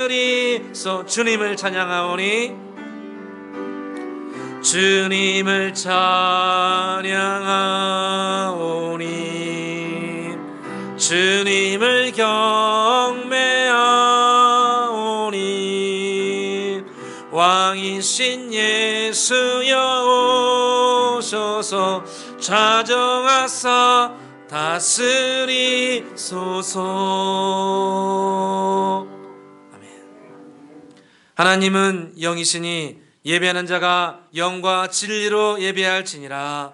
주님을 찬양하오니 주님을 찬양하오니 주님을 경배하오니 왕이신 예수여 오셔서 좌정하사 다스리소서. 아멘. 하나님은 영이시니 예배하는 자가 영과 진리로 예배할지니라.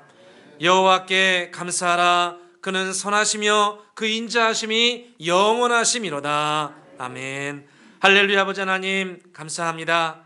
여호와께 감사하라. 그는 선하시며 그 인자하심이 영원하심이로다. 아멘. 할렐루야. 아버지 하나님 감사합니다.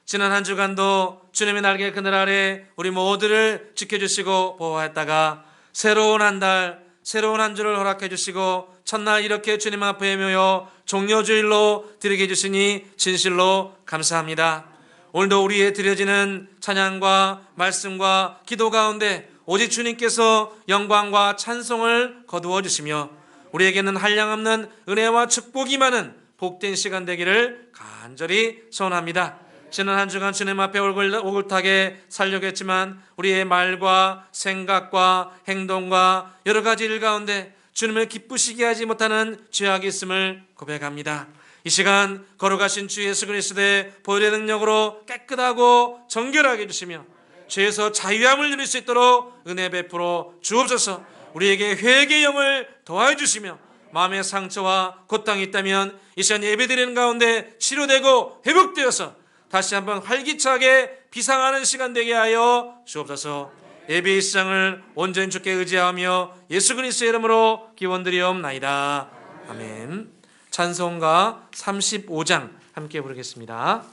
지난 한 주간도 주님의 날개 그늘 아래 우리 모두를 지켜주시고 보호하였다가 새로운 한 달, 새로운 한 주를 허락해 주시고 첫날 이렇게 주님 앞에 모여 종려주일로 드리게 해주시니 진실로 감사합니다. 오늘도 우리의 드려지는 찬양과 말씀과 기도 가운데 오직 주님께서 영광과 찬송을 거두어 주시며 우리에게는 한량없는 은혜와 축복이 많은 복된 시간 되기를 간절히 소원합니다. 지난 한 주간 주님 앞에 오글타게 살려고 했지만 우리의 말과 생각과 행동과 여러 가지 일 가운데 주님을 기쁘시게 하지 못하는 죄악이 있음을 고백합니다. 이 시간 걸어가신 주 예수 그리스도의 보혈의 능력으로 깨끗하고 정결하게 해주시며 죄에서 자유함을 누릴 수 있도록 은혜 베풀어 주옵소서. 우리에게 회개의 영을 더하여 주시며 마음의 상처와 고통이 있다면 이 시간 예배드리는 가운데 치료되고 회복되어서 다시 한번 활기차게 비상하는 시간 되게 하여 주옵소서. 예배의 시장을 온전히 주께 의지하며 예수 그리스도의 이름으로 기원드리옵나이다. 아멘. 찬송가 35장 함께 부르겠습니다.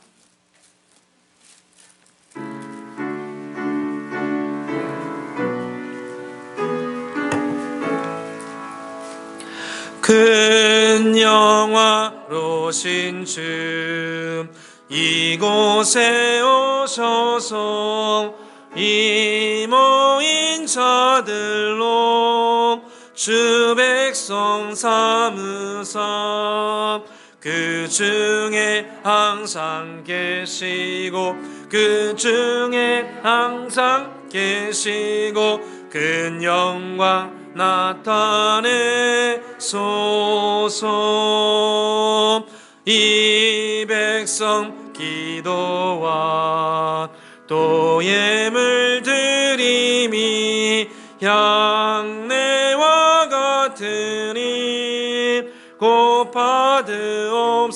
큰 영화로신 주 이곳에 오셔서 이 모인 자들로 주 백성 삼으사 그 중에 항상 계시고 그 중에 항상 계시고 큰 영광 나타내소서. 이 백성 기도와 또 예물 드림이 향내와 같으니 곧 받으옵소서.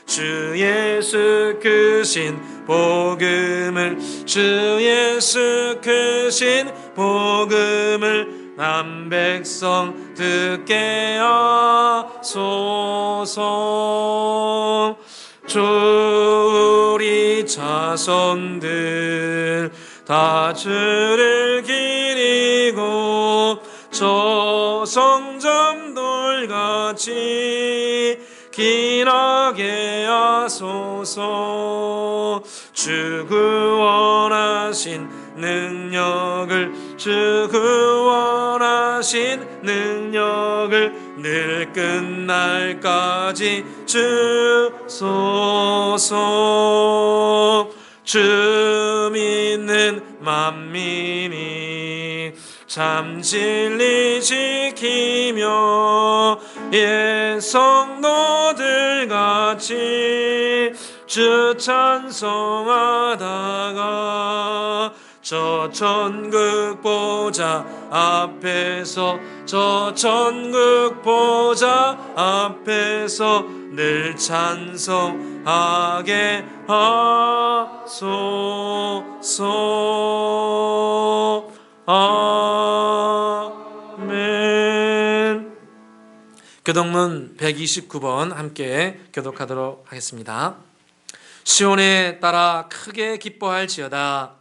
주 예수 크신 복음을 주 예수 크신 복음을 남 백성 듣게 하소서. 우리 자손들 다 주를 기리고 저 성전돌같이 길하게 하소서. 주 구원하신 능력을 주 구원하신 능력을 늘 끝날까지 주소서. 주 믿는 만민이 참 진리 지키며 옛 성도들 같이 주 찬송하다가 저 천국 보좌 앞에서 저 천국 보좌 앞에서 늘 찬송하게 하소서. 아멘. 교독문 129번 함께 교독하도록 하겠습니다. 시온에 따라 크게 기뻐할지어다.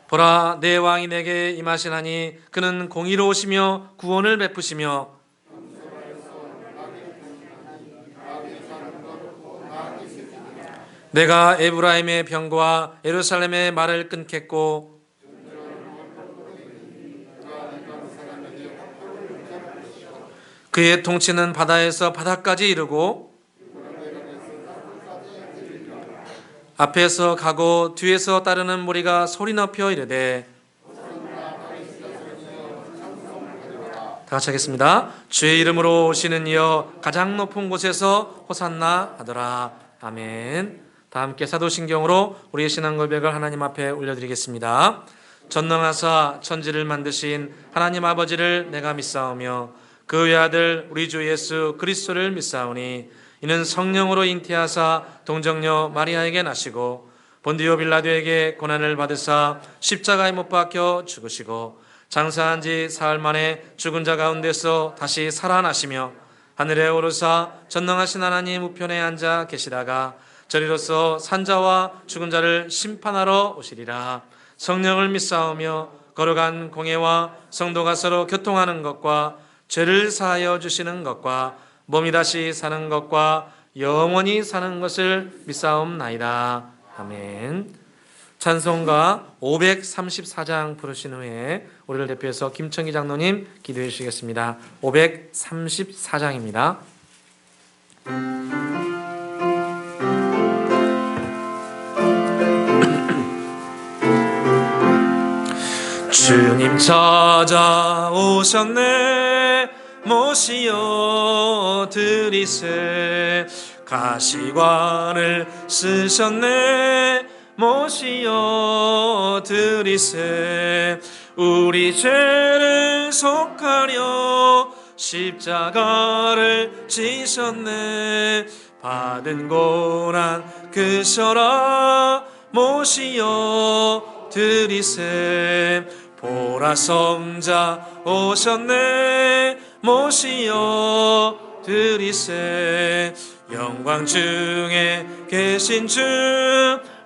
보라, 내 왕이 내게 임하시나니 그는 공의로우시며 구원을 베푸시며 내가 에브라임의 병과 예루살렘의 말을 끊겠고 그의 통치는 바다에서 바다까지 이르고 앞에서 가고 뒤에서 따르는 무리가 소리 높여 이르되. 다 같이 하겠습니다. 주의 이름으로 오시는 이여 가장 높은 곳에서 호산나 하더라. 아멘. 다 함께 사도신경으로 우리의 신앙 고백을 하나님 앞에 올려드리겠습니다. 전능하사 천지를 만드신 하나님 아버지를 내가 믿사오며 그 외아들 우리 주 예수 그리스도를 믿사오니 이는 성령으로 잉태하사 동정녀 마리아에게 나시고 본디오 빌라도에게 고난을 받으사 십자가에 못 박혀 죽으시고 장사한 지 사흘 만에 죽은 자 가운데서 다시 살아나시며 하늘에 오르사 전능하신 하나님 우편에 앉아 계시다가 저리로서 산자와 죽은 자를 심판하러 오시리라. 성령을 믿사오며 거룩한 공예와 성도가 서로 교통하는 것과 죄를 사하여 주시는 것과 몸이 다시 사는 것과 영원히 사는 것을 믿사옵나이다. 아멘. 찬송가 534장 부르신 후에 우리를 대표해서 김청기 장로님 기도해 주시겠습니다. 534장입니다. 주님 찾아오셨네 모시어 드리세 가시관을 쓰셨네 모시어 드리세 우리 죄를 속하려 십자가를 지셨네 받은 고난 그셔라 모시어 드리세 보라 성자 오셨네 모시어 드리세 영광 중에 계신 주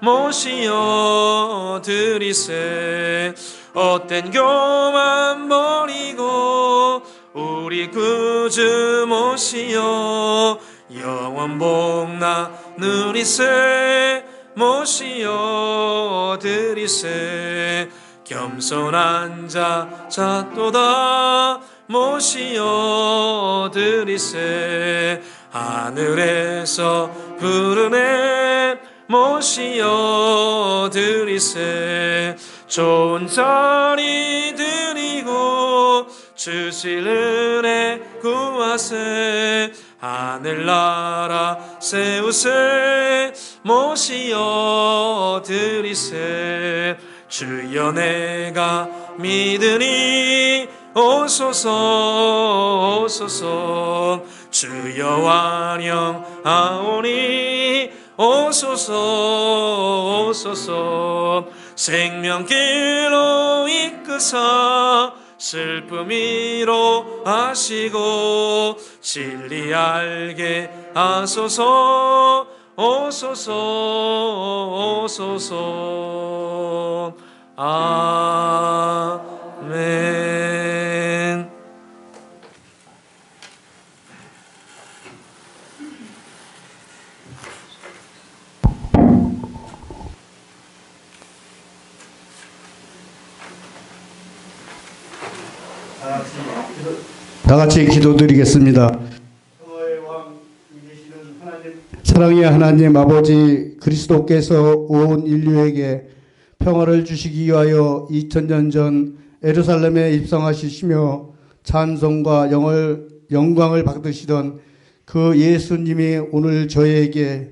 모시어 드리세 헛된 교만 버리고 우리 구주 모시어 영원 복나 누리세 모시어 드리세 겸손한 자 찾도다 모시어 드리세 하늘에서 부르네 모시어 드리세 좋은 자리 드리고 주실 은혜 구하세 하늘나라 세우세 모시어 드리세 주여 내가 믿으니 오소서 오소서 주여 환영하오니 오소서 오소서 생명길로 이끄사 슬픔이로 하시고 진리 알게 하소서 오소서 오소서 아멘. 다 같이 기도드리겠습니다. 사랑의 하나님 아버지 그리스도께서 온 인류에게 평화를 주시기 위하여 2000년 전 예루살렘에 입성하시며 찬송과 영광을 받으시던 그 예수님이 오늘 저에게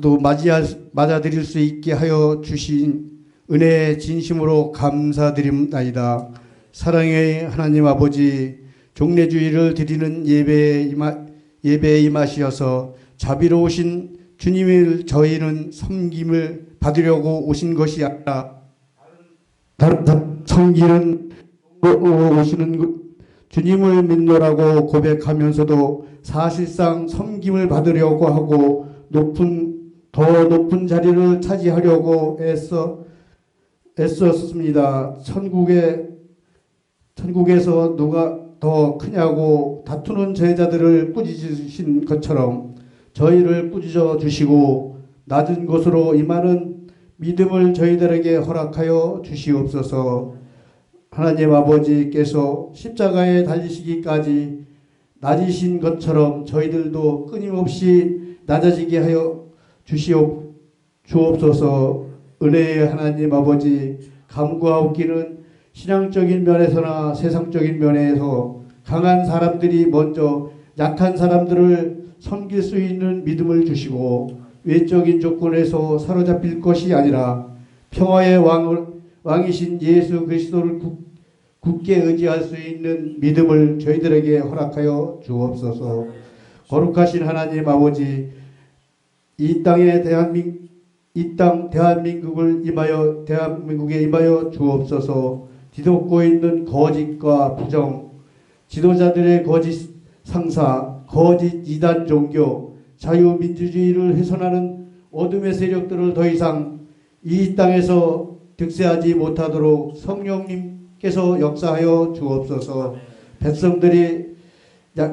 또 맞아들일 수 있게 하여 주신 은혜에 진심으로 감사드립니다. 사랑의 하나님 아버지 종례주의를 드리는 예배에 임하시어서 자비로우신 주님을 저희는 섬김을 받으려고 오신 것이 아니라 다른 섬기는 오시는 주님을 믿노라고 고백하면서도 사실상 섬김을 받으려고 하고 더 높은 자리를 차지하려고 애썼습니다. 천국에서 누가 더 크냐고 다투는 제자들을 꾸짖으신 것처럼 저희를 꾸짖어 주시고 낮은 곳으로 임하는 믿음을 저희들에게 허락하여 주시옵소서. 하나님 아버지께서 십자가에 달리시기까지 낮으신 것처럼 저희들도 끊임없이 낮아지게 하여 주옵소서. 은혜의 하나님 아버지, 간구하옵기는 신앙적인 면에서나 세상적인 면에서 강한 사람들이 먼저 약한 사람들을 섬길 수 있는 믿음을 주시고 외적인 조건에서 사로잡힐 것이 아니라 평화의 왕이신 예수 그리스도를 굳게 의지할 수 있는 믿음을 저희들에게 허락하여 주옵소서. 거룩하신 하나님 아버지, 이 땅 대한민국에 임하여 주옵소서. 뒤덮고 있는 거짓과 부정, 지도자들의 거짓 상사, 거짓 이단 종교, 자유민주주의를 훼손하는 어둠의 세력들을 더 이상 이 땅에서 득세하지 못하도록 성령님께서 역사하여 주옵소서. 백성들이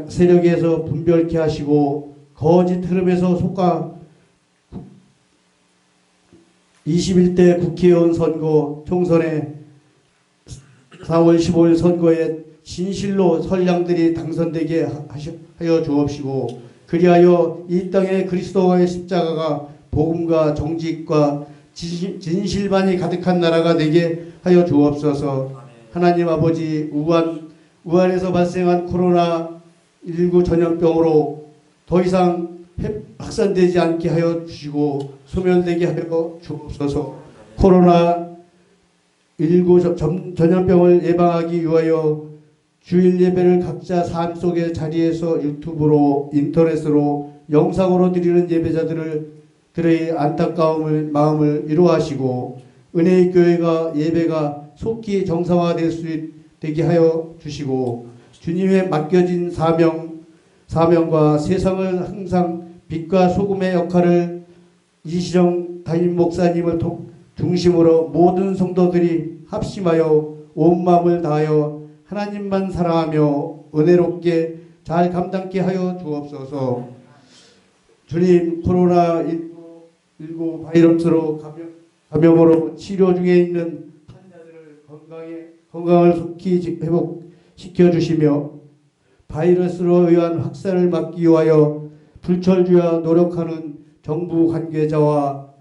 세력에서 분별케 하시고 거짓 흐름에서 속아 21대 국회의원 선거 총선에 4월 15일 선거에 진실로 선량들이 당선되게 하여 주옵시고 그리하여 이 땅에 그리스도와의 십자가가 복음과 정직과 진실만이 가득한 나라가 되게 하여 주옵소서. 하나님 아버지, 우한에서 발생한 코로나19 전염병으로 더 이상 확산되지 않게 하여 주시고 소멸되게 하여 주옵소서. 코로나19 전염병을 예방하기 위하여 주일 예배를 각자 삶 속의 자리에서 유튜브로 인터넷으로 영상으로 드리는 예배자들의 안타까운 마음을 위로하시고 은혜의 교회가 예배가 속히 정상화될 수 되게 하여 주시고 주님의 맡겨진 사명과 세상을 항상 빛과 소금의 역할을 이시정 담임 목사님을 중심으로 모든 성도들이 합심하여 온 마음을 다하여 하나님만 사랑하며 은혜롭게 잘 감당케 하여 주옵소서. 주님, 코로나19 바이러스로 감염으로 치료 중에 있는 환자들을 건강을 속히 회복시켜 주시며 바이러스로 의한 확산을 막기 위하여 불철주야 노력하는 정부 관계자와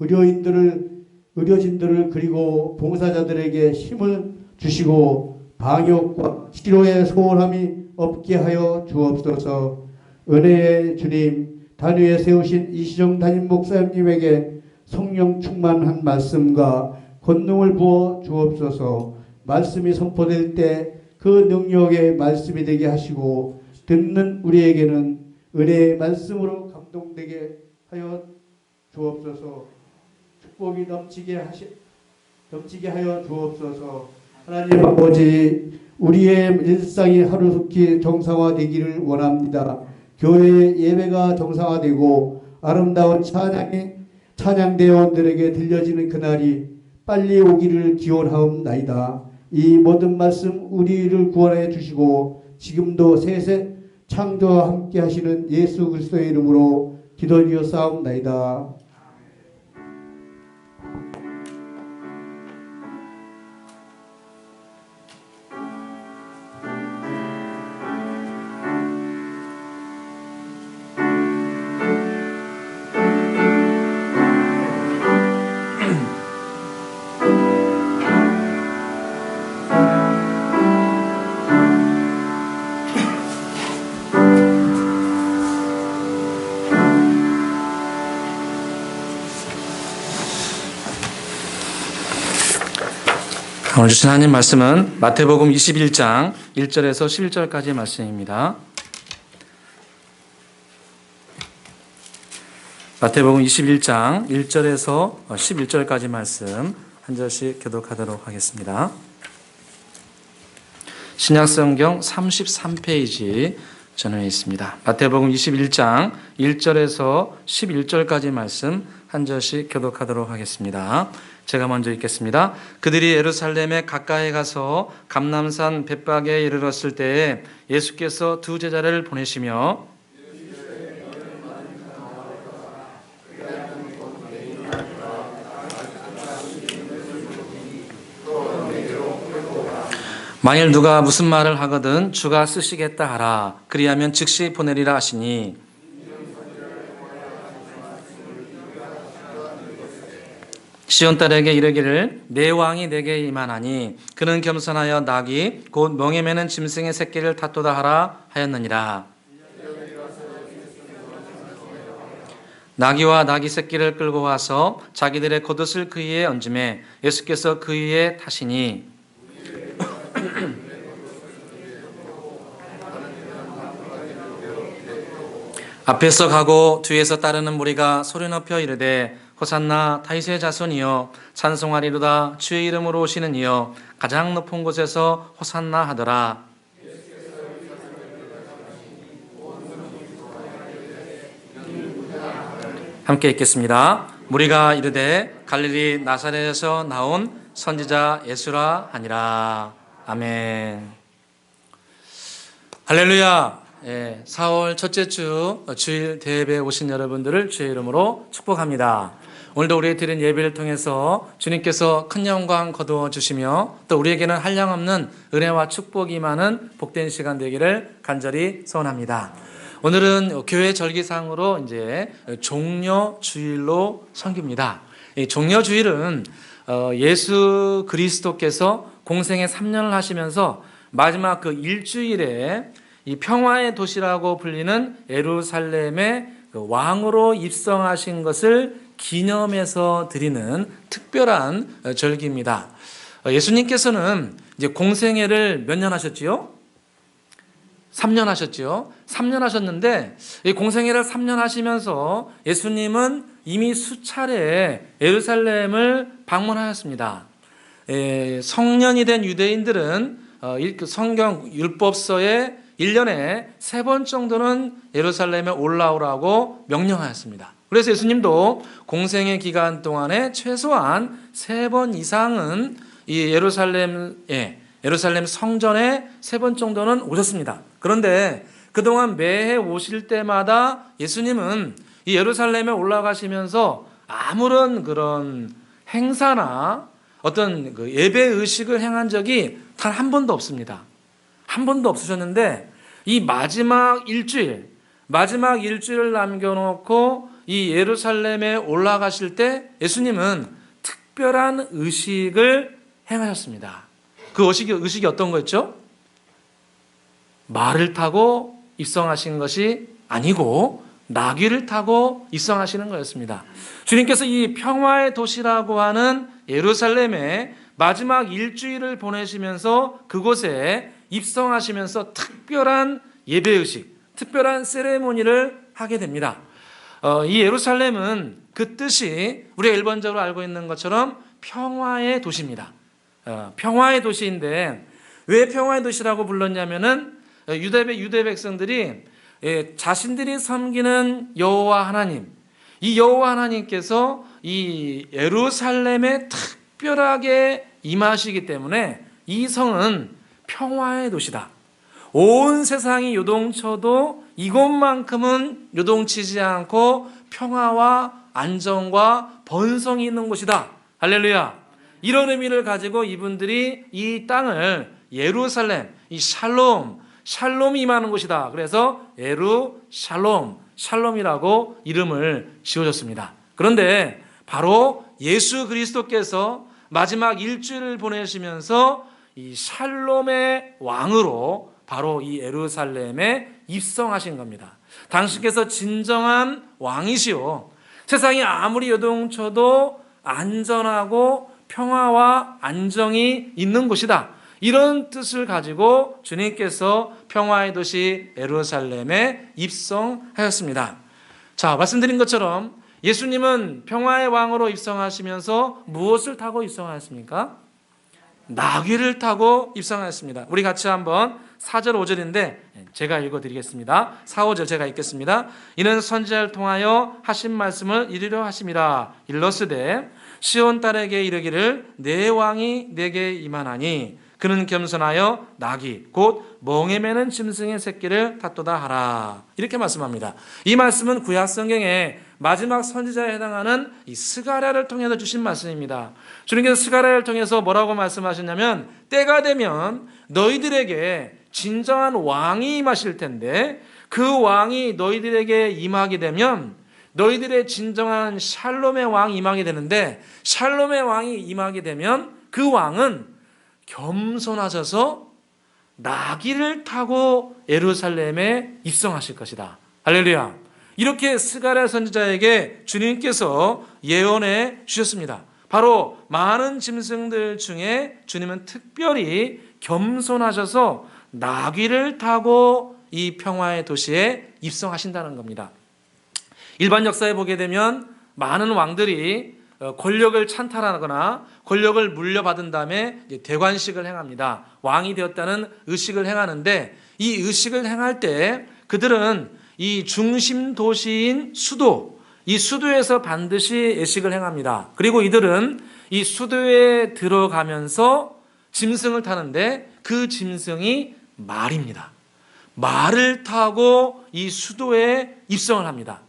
의료진들을 그리고 봉사자들에게 힘을 주시고 방역과 치료에 소홀함이 없게 하여 주옵소서. 은혜의 주님, 단위에 세우신 이시정 담임 목사님에게 성령 충만한 말씀과 권능을 부어 주옵소서. 말씀이 선포될 때 그 능력의 말씀이 되게 하시고 듣는 우리에게는 은혜의 말씀으로 감동되게 하여 주옵소서. 축복이 넘치게 하여 주옵소서. 하나님 아버지, 우리의 일상이 하루속히 정상화되기를 원합니다. 교회의 예배가 정상화되고 아름다운 찬양대원들에게 들려지는 그날이 빨리 오기를 기원하옵나이다. 이 모든 말씀 우리를 구원해 주시고 지금도 세세 창조와 함께 하시는 예수 그리스도의 이름으로 기도드려 싸움나이다. 오늘 주신 하나님 말씀은 마태복음 21장 1절에서 11절까지의 말씀입니다. 마태복음 21장 1절에서 11절까지 말씀 한 절씩 교독하도록 하겠습니다. 신약성경 33페이지 전후에 있습니다. 마태복음 21장 1절에서 11절까지 말씀 한 절씩 교독하도록 하겠습니다. 제가 먼저 읽겠습니다. 그들이 예루살렘에 가까이 가서 감람산 벳박에 이르렀을 때에 예수께서 두 제자를 보내시며 만일 누가 무슨 말을 하거든 주가 쓰시겠다 하라. 그리하면 즉시 보내리라 하시니 시온 딸에게 이르기를 내 왕이 내게 임하나니 그는 겸손하여 낙이 곧 멍에 매는 짐승의 새끼를 탓도다 하라 하였느니라. 나귀와 나귀 새끼를 끌고 와서 자기들의 겉옷을 그 위에 얹음에 예수께서 그 위에 타시니 앞에서 가고 뒤에서 따르는 무리가 소리 높여 이르되 호산나 다윗의 자손이여 찬송하리로다 주의 이름으로 오시는 이여 가장 높은 곳에서 호산나 하더라. 함께 읽겠습니다. 무리가 이르되 갈릴리 나사렛에서 나온 선지자 예수라 하니라. 아멘. 할렐루야. 4월 첫째 주 주일 대예배에 오신 여러분들을 주의 이름으로 축복합니다. 오늘도 우리의 드린 예배를 통해서 주님께서 큰 영광 거두어 주시며 또 우리에게는 한량없는 은혜와 축복이 많은 복된 시간 되기를 간절히 소원합니다. 오늘은 교회 절기상으로 이제 종려 주일로 섬깁니다. 이 종려 주일은 예수 그리스도께서 공생애 3년을 하시면서 마지막 그 일주일에 이 평화의 도시라고 불리는 예루살렘의 그 왕으로 입성하신 것을 기념해서 드리는 특별한 절기입니다. 예수님께서는 이제 공생애를 몇 년 하셨지요? 3년 하셨죠. 3년 하셨는데 이 공생애를 3년 하시면서 예수님은 이미 수차례 예루살렘을 방문하였습니다. 성년이 된 유대인들은 성경 율법서에 1년에 3번 정도는 예루살렘에 올라오라고 명령하였습니다. 그래서 예수님도 공생애 기간 동안에 최소한 3번 이상은 이 예루살렘 성전에 3번 정도는 오셨습니다. 그런데 그동안 매해 오실 때마다 예수님은 이 예루살렘에 올라가시면서 아무런 그런 행사나 어떤 그 예배 의식을 행한 적이 단 한 번도 없습니다. 한 번도 없으셨는데 이 마지막 일주일을 남겨놓고 이 예루살렘에 올라가실 때 예수님은 특별한 의식을 행하셨습니다. 그 의식이 어떤 거였죠? 말을 타고 입성하신 것이 아니고 나귀를 타고 입성하시는 거였습니다. 주님께서 이 평화의 도시라고 하는 예루살렘에 마지막 일주일을 보내시면서 그곳에 입성하시면서 특별한 예배의식, 특별한 세레모니를 하게 됩니다. 이 예루살렘은 그 뜻이 우리가 일반적으로 알고 있는 것처럼 평화의 도시입니다. 평화의 도시인데 왜 평화의 도시라고 불렀냐면은 유대 백성들이 자신들이 섬기는 여호와 하나님, 이 여호와 하나님께서 이 예루살렘에 특별하게 임하시기 때문에 이 성은 평화의 도시다. 온 세상이 요동쳐도 이곳만큼은 요동치지 않고 평화와 안정과 번성이 있는 곳이다. 할렐루야. 이런 의미를 가지고 이분들이 이 땅을 예루살렘, 이 샬롬이 임하는 곳이다. 그래서 샬롬이라고 이름을 지어줬습니다. 그런데 바로 예수 그리스도께서 마지막 일주일을 보내시면서 이 샬롬의 왕으로 바로 이 예루살렘에 입성하신 겁니다. 당신께서 진정한 왕이시오. 세상이 아무리 요동쳐도 안전하고 평화와 안정이 있는 곳이다. 이런 뜻을 가지고 주님께서 평화의 도시 예루살렘에 입성하였습니다. 자, 말씀드린 것처럼 예수님은 평화의 왕으로 입성하시면서 무엇을 타고 입성하였습니까? 나귀를 타고 입성하였습니다. 우리 같이 한번 4절 5절인데 제가 읽어드리겠습니다. 4, 5절 제가 읽겠습니다. 이는 선지자를 통하여 하신 말씀을 이루려 하심이라. 일러스되 시온 딸에게 이르기를 내 왕이 내게 임하나니 그는 겸손하여 나귀 곧 멍에 매는 짐승의 새끼를 탔도다 하라. 이렇게 말씀합니다. 이 말씀은 구약 성경의 마지막 선지자에 해당하는 이 스가랴를 통해서 주신 말씀입니다. 주님께서 스가랴를 통해서 뭐라고 말씀하셨냐면 때가 되면 너희들에게 진정한 왕이 임하실 텐데 그 왕이 너희들에게 임하게 되면 너희들의 진정한 샬롬의 왕이 임하게 되는데 샬롬의 왕이 임하게 되면 그 왕은 겸손하셔서 나귀를 타고 예루살렘에 입성하실 것이다. 할렐루야. 이렇게 스가랴 선지자에게 주님께서 예언해 주셨습니다. 바로 많은 짐승들 중에 주님은 특별히 겸손하셔서 나귀를 타고 이 평화의 도시에 입성하신다는 겁니다. 일반 역사에 보게 되면 많은 왕들이 권력을 찬탈하거나 권력을 물려받은 다음에 대관식을 행합니다. 왕이 되었다는 의식을 행하는데 이 의식을 행할 때 그들은 이 중심 도시인 수도, 이 수도에서 반드시 예식을 행합니다. 그리고 이들은 이 수도에 들어가면서 짐승을 타는데 그 짐승이 말입니다. 말을 타고 이 수도에 입성을 합니다.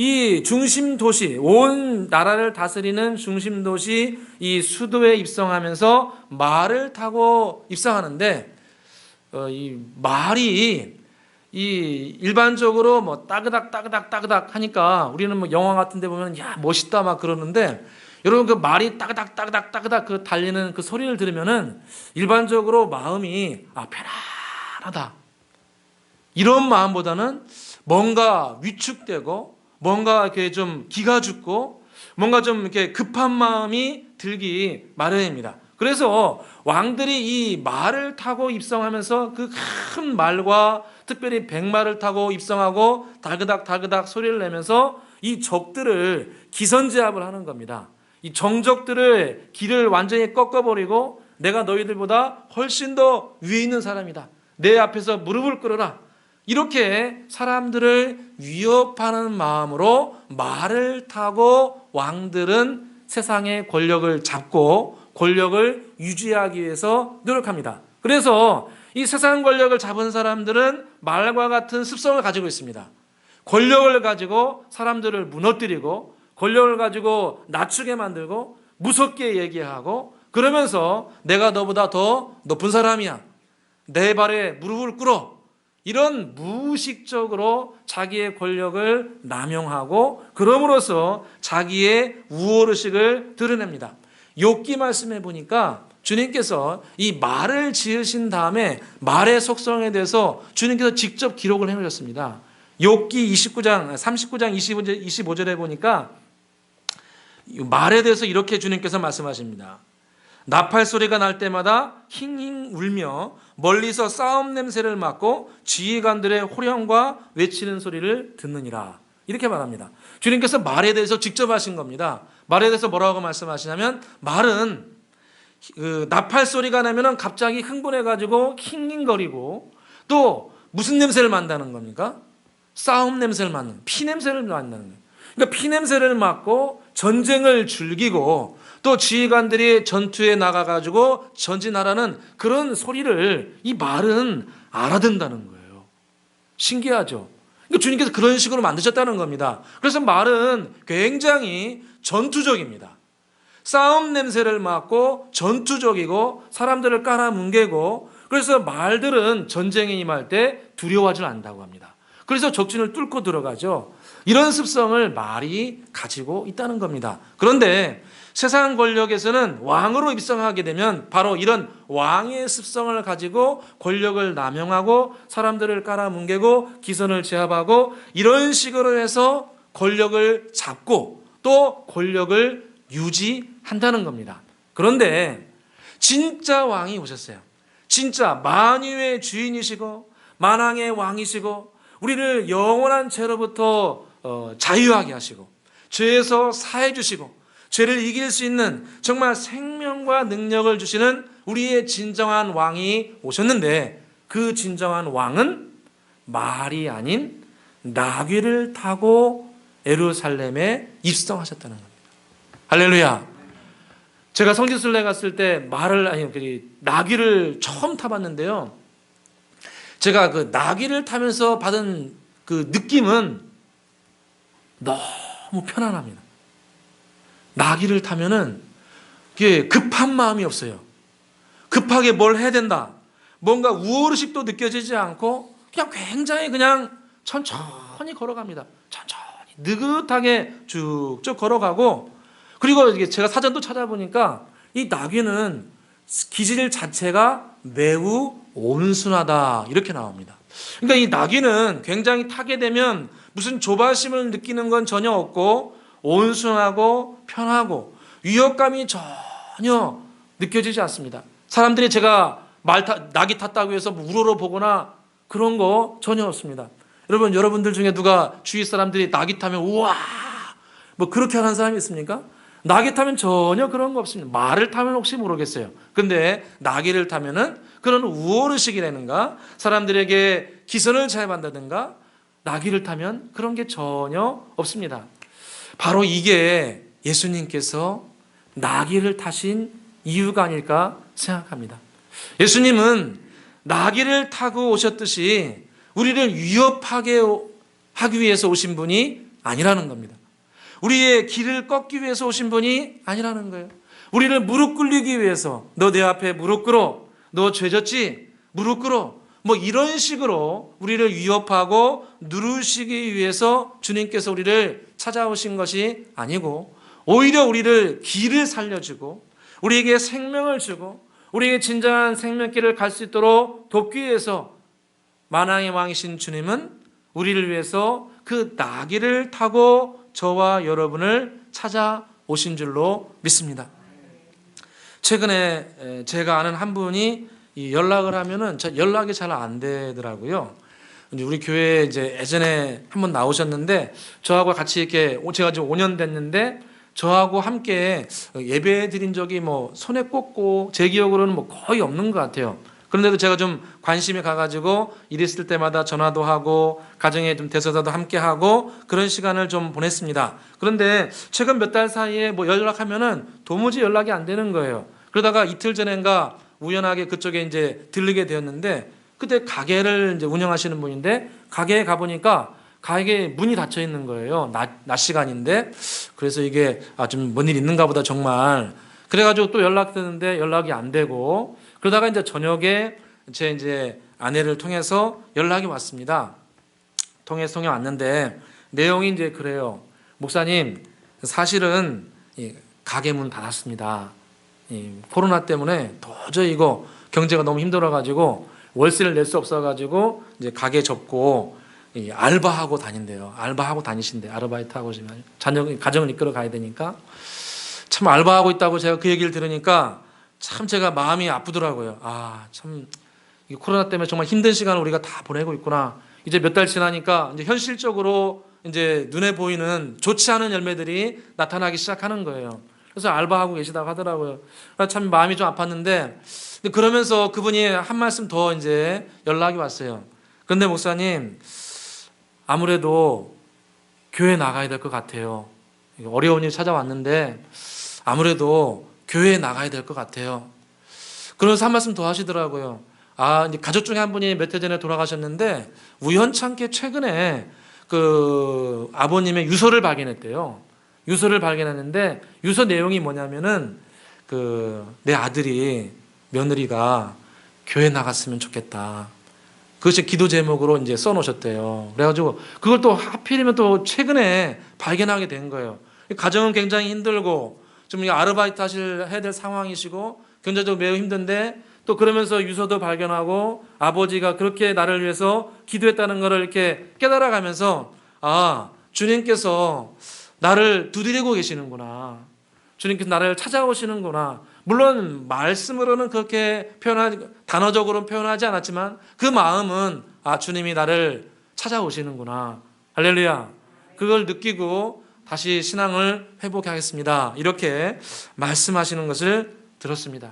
이 중심 도시, 온 나라를 다스리는 중심 도시 이 수도에 입성하면서 말을 타고 입성하는데 이 말이 이 일반적으로 뭐 따그닥 하니까 우리는 뭐 영화 같은 데 보면 야 멋있다 막 그러는데 여러분 그 말이 따그닥 그 달리는 그 소리를 들으면은 일반적으로 마음이 편안하다 이런 마음보다는 뭔가 위축되고 뭔가 이렇게 좀 기가 죽고 뭔가 좀 이렇게 급한 마음이 들기 마련입니다. 그래서 왕들이 이 말을 타고 입성하면서 그 큰 말과 특별히 백마를 타고 입성하고 달그닥 소리를 내면서 이 적들을 기선제압을 하는 겁니다. 이 정적들을 길을 완전히 꺾어버리고 내가 너희들보다 훨씬 더 위에 있는 사람이다. 내 앞에서 무릎을 꿇어라. 이렇게 사람들을 위협하는 마음으로 말을 타고 왕들은 세상의 권력을 잡고 권력을 유지하기 위해서 노력합니다. 그래서 이 세상 권력을 잡은 사람들은 말과 같은 습성을 가지고 있습니다. 권력을 가지고 사람들을 무너뜨리고 권력을 가지고 낮추게 만들고 무섭게 얘기하고 그러면서 내가 너보다 더 높은 사람이야. 내 발에 무릎을 꿇어. 이런 무의식적으로 자기의 권력을 남용하고 그럼으로써 자기의 우월의식을 드러냅니다. 욥기 말씀해 보니까 주님께서 이 말을 지으신 다음에 말의 속성에 대해서 주님께서 직접 기록을 해놓으셨습니다. 욥기 39장 25절에 보니까 말에 대해서 이렇게 주님께서 말씀하십니다. 나팔 소리가 날 때마다 힝힝 울며 멀리서 싸움 냄새를 맡고 지휘관들의 호령과 외치는 소리를 듣느니라. 이렇게 말합니다. 주님께서 말에 대해서 직접 하신 겁니다. 말에 대해서 뭐라고 말씀하시냐면 말은 나팔 소리가 나면 갑자기 흥분해가지고 힝힝거리고 또 무슨 냄새를 맡는다는 겁니까? 싸움 냄새를 맡는, 피 냄새를 맡는 거예요. 그러니까 피 냄새를 맡고 전쟁을 즐기고 또 지휘관들이 전투에 나가가지고 전진하라는 그런 소리를 이 말은 알아듣는다는 거예요. 신기하죠? 그러니까 주님께서 그런 식으로 만드셨다는 겁니다. 그래서 말은 굉장히 전투적입니다. 싸움 냄새를 맡고 전투적이고 사람들을 깔아뭉개고 그래서 말들은 전쟁에 임할 때 두려워하지 않는다고 합니다. 그래서 적진을 뚫고 들어가죠. 이런 습성을 말이 가지고 있다는 겁니다. 그런데 세상 권력에서는 왕으로 입성하게 되면 바로 이런 왕의 습성을 가지고 권력을 남용하고 사람들을 깔아뭉개고 기선을 제압하고 이런 식으로 해서 권력을 잡고 또 권력을 유지한다는 겁니다. 그런데 진짜 왕이 오셨어요. 진짜 만유의 주인이시고 만왕의 왕이시고 우리를 영원한 죄로부터 자유하게 하시고 죄에서 사해 주시고 죄를 이길 수 있는 정말 생명과 능력을 주시는 우리의 진정한 왕이 오셨는데 그 진정한 왕은 말이 아닌 나귀를 타고 예루살렘에 입성하셨다는 겁니다. 할렐루야. 제가 성지순례 갔을 때 나귀를 처음 타봤는데요. 제가 그 나귀를 타면서 받은 그 느낌은 너무 편안합니다. 나귀를 타면은 이게 급한 마음이 없어요. 급하게 뭘 해야 된다. 뭔가 우월의식도 느껴지지 않고 그냥 굉장히 그냥 천천히 걸어갑니다. 천천히 느긋하게 쭉쭉 걸어가고, 그리고 이게 제가 사전도 찾아보니까 이 나귀는 기질 자체가 매우 온순하다 이렇게 나옵니다. 그러니까 이 나귀는 굉장히 타게 되면 무슨 조바심을 느끼는 건 전혀 없고 온순하고 편하고 위협감이 전혀 느껴지지 않습니다. 사람들이 제가 나귀 탔다고 해서 우러러 보거나 그런 거 전혀 없습니다. 여러분들 중에 누가 주위 사람들이 나귀 타면 우와 뭐 그렇게 하는 사람이 있습니까? 나귀 타면 전혀 그런 거 없습니다. 말을 타면 혹시 모르겠어요. 근데 나귀를 타면은 그런 우월의식이라든가 사람들에게 기선을 제압한다든가 나귀를 타면 그런 게 전혀 없습니다. 바로 이게 예수님께서 나귀를 타신 이유가 아닐까 생각합니다. 예수님은 나귀를 타고 오셨듯이 우리를 위협하게 하기 위해서 오신 분이 아니라는 겁니다. 우리의 길을 꺾기 위해서 오신 분이 아니라는 거예요. 우리를 무릎 꿇리기 위해서 너 내 앞에 무릎 꿇어, 너 죄졌지? 무릎 꿇어, 뭐 이런 식으로 우리를 위협하고 누르시기 위해서 주님께서 우리를 찾아오신 것이 아니고, 오히려 우리를 길을 살려주고 우리에게 생명을 주고 우리에게 진정한 생명길을 갈 수 있도록 돕기 위해서 만왕의 왕이신 주님은 우리를 위해서 그 나귀를 타고 저와 여러분을 찾아오신 줄로 믿습니다. 최근에 제가 아는 한 분이 연락을 하면은 연락이 잘 안 되더라고요. 우리 교회에 이제 예전에 한번 나오셨는데 저하고 같이 이렇게 제가 지금 5년 됐는데 저하고 함께 예배 드린 적이 뭐 손에 꼽고 제 기억으로는 뭐 거의 없는 것 같아요. 그런데도 제가 좀 관심이 가가지고 일 있을 때마다 전화도 하고 가정에 좀 대서사도 함께 하고 그런 시간을 좀 보냈습니다. 그런데 최근 몇 달 사이에 뭐 연락하면은 도무지 연락이 안 되는 거예요. 그러다가 이틀 전인가 우연하게 그쪽에 이제 들르게 되었는데 그때 가게를 이제 운영하시는 분인데 가게에 가보니까 가게 문이 닫혀 있는 거예요. 낮 시간인데. 그래서 이게 좀 뭔 일 있는가 보다 정말. 그래가지고 또 연락드는데 연락이 안 되고 그러다가 이제 저녁에 제 이제 아내를 통해서 연락이 왔습니다. 통해 왔는데 내용이 이제 그래요. 목사님, 사실은 가게 문 닫았습니다. 코로나 때문에 도저히 이거 경제가 너무 힘들어가지고 월세를 낼 수 없어가지고 이제 가게 접고 알바하고 다닌대요. 알바하고 다니신대. 아르바이트 하고 지금 가정을 이끌어 가야 되니까 참 알바하고 있다고 제가 그 얘기를 들으니까 참 제가 마음이 아프더라고요. 참 코로나 때문에 정말 힘든 시간을 우리가 다 보내고 있구나. 이제 몇 달 지나니까 이제 현실적으로 이제 눈에 보이는 좋지 않은 열매들이 나타나기 시작하는 거예요. 그래서 알바하고 계시다고 하더라고요. 참 마음이 좀 아팠는데 그러면서 그분이 한 말씀 더 이제 연락이 왔어요. 그런데 목사님, 아무래도 교회 나가야 될 것 같아요. 어려운 일이 찾아왔는데 아무래도 교회에 나가야 될 것 같아요. 그러면서 한 말씀 더 하시더라고요. 이제 가족 중에 한 분이 몇 해 전에 돌아가셨는데 우연찮게 최근에 그 아버님의 유서를 발견했대요. 유서를 발견했는데 유서 내용이 뭐냐면은 내 아들이 며느리가 교회 나갔으면 좋겠다. 그것이 기도 제목으로 이제 써놓으셨대요. 그래가지고 그걸 또 하필이면 또 최근에 발견하게 된 거예요. 가정은 굉장히 힘들고 좀 아르바이트 해야 될 상황이시고 경제적으로 매우 힘든데 또 그러면서 유서도 발견하고 아버지가 그렇게 나를 위해서 기도했다는 것을 이렇게 깨달아가면서 주님께서 나를 두드리고 계시는구나. 주님께서 나를 찾아오시는구나. 물론 말씀으로는 그렇게 단어적으로 표현하지 않았지만 그 마음은 주님이 나를 찾아오시는구나. 할렐루야. 그걸 느끼고 다시 신앙을 회복하겠습니다. 이렇게 말씀하시는 것을 들었습니다.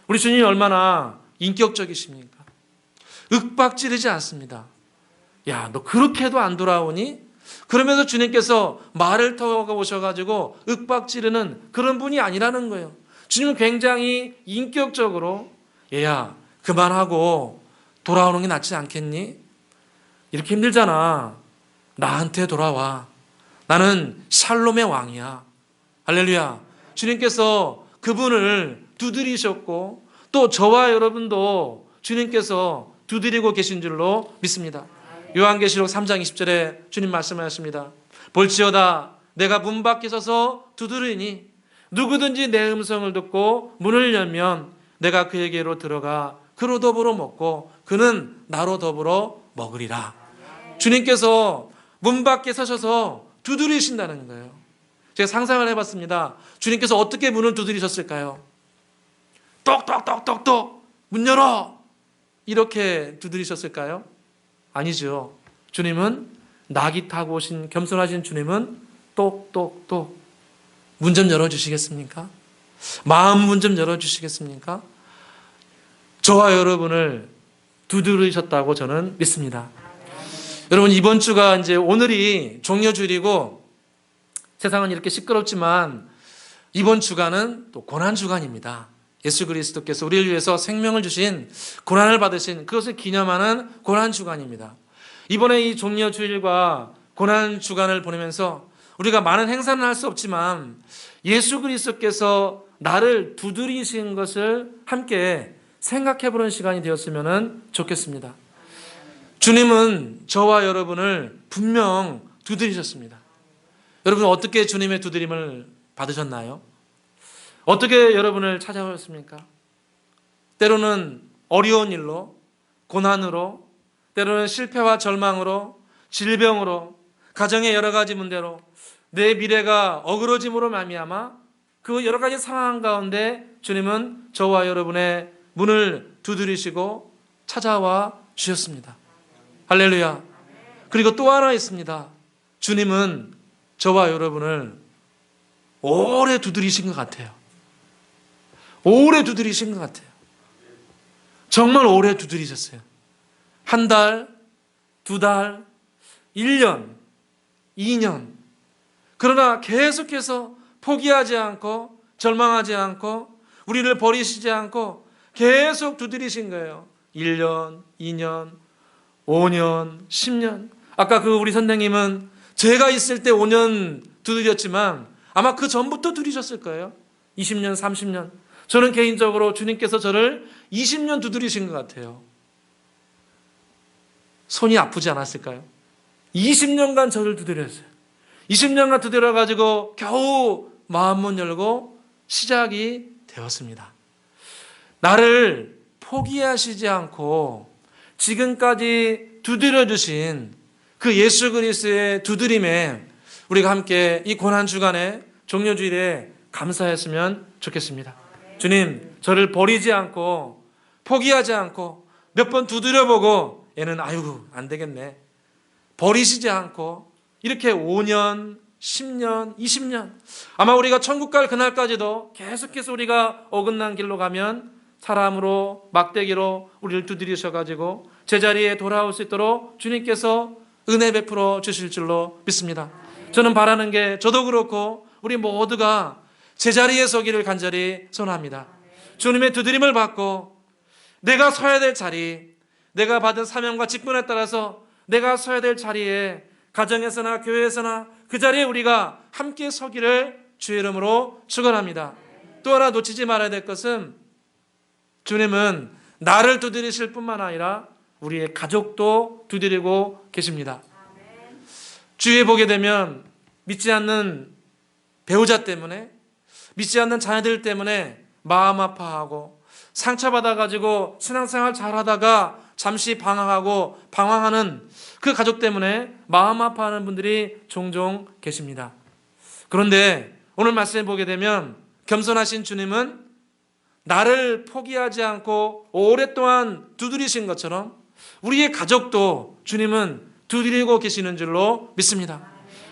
우리 주님이 얼마나 인격적이십니까? 윽박지르지 않습니다. 야, 너 그렇게 해도 안 돌아오니? 그러면서 주님께서 말을 타고 오셔가지고 윽박지르는 그런 분이 아니라는 거예요. 주님은 굉장히 인격적으로 얘야 그만하고 돌아오는 게 낫지 않겠니? 이렇게 힘들잖아. 나한테 돌아와. 나는 샬롬의 왕이야. 할렐루야. 주님께서 그분을 두드리셨고 또 저와 여러분도 주님께서 두드리고 계신 줄로 믿습니다. 요한계시록 3장 20절에 주님 말씀하셨습니다. 볼지어다 내가 문 밖에 서서 두드리니 누구든지 내 음성을 듣고 문을 열면 내가 그에게로 들어가 그로 더불어 먹고 그는 나로 더불어 먹으리라. 주님께서 문 밖에 서셔서 두드리신다는 거예요. 제가 상상을 해봤습니다. 주님께서 어떻게 문을 두드리셨을까요? 똑똑똑똑똑 문 열어! 이렇게 두드리셨을까요? 아니죠. 주님은 낙이 타고 오신 겸손하신 주님은 똑똑똑 문 좀 열어주시겠습니까? 마음 문 좀 열어주시겠습니까? 저와 여러분을 두드리셨다고 저는 믿습니다. 여러분 이번 주가 이제 오늘이 종려주일이고 세상은 이렇게 시끄럽지만 이번 주간은 또 고난주간입니다. 예수 그리스도께서 우리를 위해서 생명을 주신 고난을 받으신 그것을 기념하는 고난주간입니다. 이번에 이 종려주일과 고난주간을 보내면서 우리가 많은 행사는 할 수 없지만 예수 그리스도께서 나를 두드리신 것을 함께 생각해보는 시간이 되었으면 좋겠습니다. 주님은 저와 여러분을 분명 두드리셨습니다. 여러분 어떻게 주님의 두드림을 받으셨나요? 어떻게 여러분을 찾아오셨습니까? 때로는 어려운 일로, 고난으로, 때로는 실패와 절망으로, 질병으로, 가정의 여러 가지 문제로, 내 미래가 어그러짐으로 말미암아 그 여러 가지 상황 가운데 주님은 저와 여러분의 문을 두드리시고 찾아와 주셨습니다. 할렐루야. 그리고 또 하나 있습니다. 주님은 저와 여러분을 오래 두드리신 것 같아요. 오래 두드리신 것 같아요. 정말 오래 두드리셨어요. 한 달, 두 달, 1년, 2년. 그러나 계속해서 포기하지 않고 절망하지 않고 우리를 버리시지 않고 계속 두드리신 거예요. 1년, 2년, 5년, 10년. 아까 그 우리 선생님은 제가 있을 때 5년 두드렸지만 아마 그 전부터 두드리셨을 거예요. 20년, 30년. 저는 개인적으로 주님께서 저를 20년 두드리신 것 같아요. 손이 아프지 않았을까요? 20년간 저를 두드렸어요. 20년간 두드려가지고 겨우 마음문 열고 시작이 되었습니다. 나를 포기하시지 않고 지금까지 두드려주신 그 예수 그리스도의 두드림에 우리가 함께 이 고난주간에 종려주일에 감사했으면 좋겠습니다. 주님, 저를 버리지 않고 포기하지 않고 몇 번 두드려보고 얘는 아이고 안 되겠네. 버리시지 않고 이렇게 5년, 10년, 20년 아마 우리가 천국 갈 그날까지도 계속해서 우리가 어긋난 길로 가면 사람으로 막대기로 우리를 두드리셔가지고 제자리에 돌아올 수 있도록 주님께서 은혜 베풀어 주실 줄로 믿습니다. 저는 바라는 게 저도 그렇고 우리 모두가 제자리에 서기를 간절히 소원합니다. 주님의 두드림을 받고 내가 서야 될 자리, 내가 받은 사명과 직분에 따라서 내가 서야 될 자리에 가정에서나 교회에서나 그 자리에 우리가 함께 서기를 주의 이름으로 축원합니다. 또 하나 놓치지 말아야 될 것은 주님은 나를 두드리실 뿐만 아니라 우리의 가족도 두드리고 계십니다. 주위에 보게 되면 믿지 않는 배우자 때문에 믿지 않는 자녀들 때문에 마음 아파하고 상처받아가지고 신앙생활 잘하다가 잠시 방황하고 방황하는 그 가족 때문에 마음 아파하는 분들이 종종 계십니다. 그런데 오늘 말씀을 보게 되면 겸손하신 주님은 나를 포기하지 않고 오랫동안 두드리신 것처럼 우리의 가족도 주님은 두드리고 계시는 줄로 믿습니다.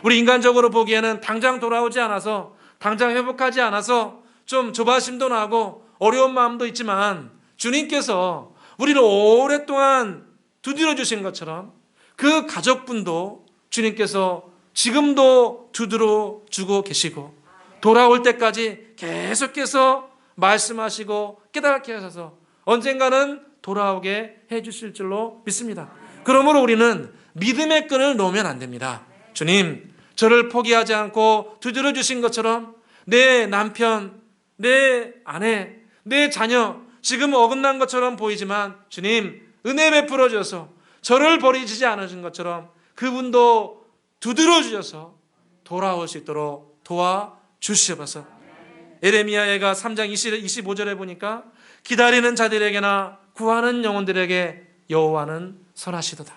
우리 인간적으로 보기에는 당장 돌아오지 않아서 당장 회복하지 않아서 좀 조바심도 나고 어려운 마음도 있지만 주님께서 우리를 오랫동안 두드려 주신 것처럼 그 가족분도 주님께서 지금도 두드려 주고 계시고 돌아올 때까지 계속해서 말씀하시고 깨닫게 하셔서 언젠가는 돌아오게 해주실 줄로 믿습니다. 그러므로 우리는 믿음의 끈을 놓으면 안 됩니다. 주님, 저를 포기하지 않고 두드려 주신 것처럼 내 남편, 내 아내, 내 자녀 지금 어긋난 것처럼 보이지만 주님 은혜 베풀어 주셔서 저를 버리지 않으신 것처럼 그분도 두드려 주셔서 돌아올 수 있도록 도와주시옵소서. 예레미야가 3장 25절에 보니까 기다리는 자들에게나 구하는 영혼들에게 여호와는 선하시도다.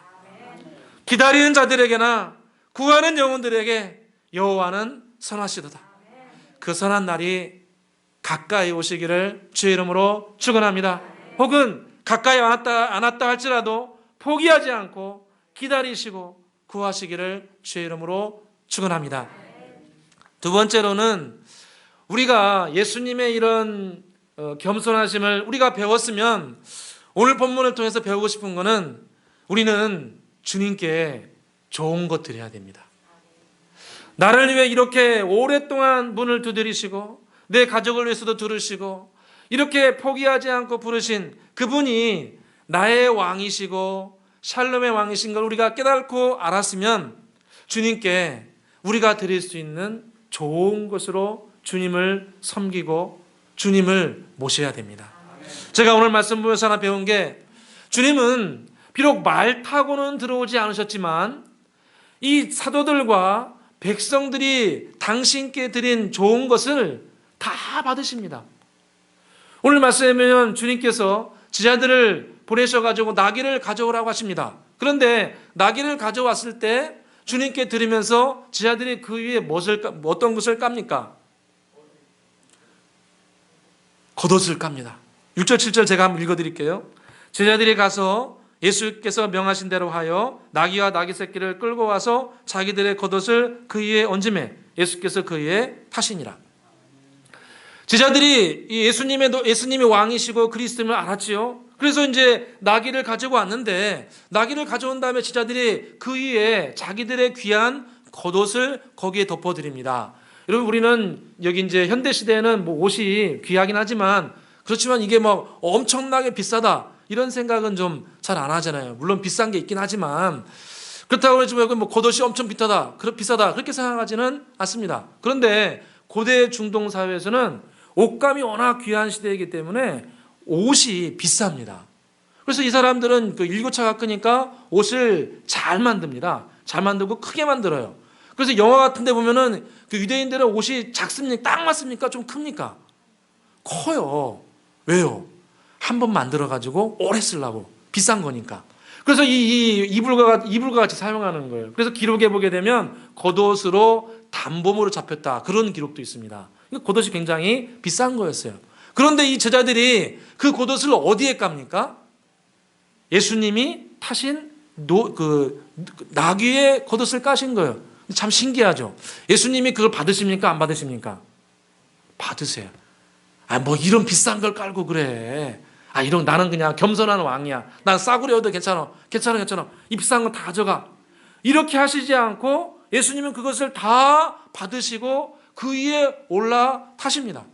기다리는 자들에게나 구하는 영혼들에게 여호와는 선하시도다. 그 선한 날이 가까이 오시기를 주의 이름으로 축원합니다. 혹은 가까이 안 왔다 할지라도 포기하지 않고 기다리시고 구하시기를 주의 이름으로 축원합니다. 두 번째로는 우리가 예수님의 이런 겸손하심을 우리가 배웠으면 오늘 본문을 통해서 배우고 싶은 것은 우리는 주님께 좋은 것 드려야 됩니다. 나를 위해 이렇게 오랫동안 문을 두드리시고 내 가족을 위해서도 들으시고 이렇게 포기하지 않고 부르신 그분이 나의 왕이시고 샬롬의 왕이신 걸 우리가 깨닫고 알았으면 주님께 우리가 드릴 수 있는 좋은 것으로 주님을 섬기고 주님을 모셔야 됩니다. 제가 오늘 말씀 보면서 하나 배운 게 주님은 비록 말 타고는 들어오지 않으셨지만 이 사도들과 백성들이 당신께 드린 좋은 것을 다 받으십니다. 오늘 말씀에 보면 주님께서 제자들을 보내셔가지고 나귀를 가져오라고 하십니다. 그런데 나귀를 가져왔을 때 주님께 드리면서 제자들이 그 위에 어떤 것을 깝니까? 겉옷을 깝니다. 6절 7절 제가 한번 읽어드릴게요. 제자들이 가서 예수께서 명하신 대로 하여 나귀와 나귀 새끼를 끌고 와서 자기들의 겉옷을 그 위에 얹으매 예수께서 그 위에 타시니라. 제자들이 예수님이 왕이시고 그리스도임을 알았지요. 그래서 이제 나귀를 가지고 왔는데 나귀를 가져온 다음에 제자들이 그 위에 자기들의 귀한 겉옷을 거기에 덮어드립니다. 여러분 우리는 여기 이제 현대 시대에는 뭐 옷이 귀하긴 하지만 그렇지만 이게 뭐 엄청나게 비싸다 이런 생각은 좀 잘 안 하잖아요. 물론 비싼 게 있긴 하지만 그렇다고 해서 뭐 겉옷이 엄청 비싸다 그렇게 생각하지는 않습니다. 그런데 고대 중동 사회에서는 옷감이 워낙 귀한 시대이기 때문에 옷이 비쌉니다. 그래서 이 사람들은 그 일교차가 크니까 옷을 잘 만듭니다. 잘 만들고 크게 만들어요. 그래서 영화 같은 데 보면은 그 유대인들은 옷이 작습니까? 딱 맞습니까? 좀 큽니까? 커요. 왜요? 한 번 만들어가지고 오래 쓰려고. 비싼 거니까. 그래서 이 이불과 같이 사용하는 거예요. 그래서 기록에 보게 되면 겉옷으로 단범으로 잡혔다. 그런 기록도 있습니다. 겉옷이 굉장히 비싼 거였어요. 그런데 이 제자들이 그 겉옷을 어디에 깝니까? 예수님이 타신 나귀의 겉옷을 까신 거예요. 참 신기하죠. 예수님이 그걸 받으십니까? 안 받으십니까? 받으세요. 뭐 이런 비싼 걸 깔고 그래. 나는 그냥 겸손한 왕이야. 난 싸구려도 괜찮아. 이 비싼 거 다 가져가. 이렇게 하시지 않고 예수님은 그것을 다 받으시고 그 위에 올라타십니다.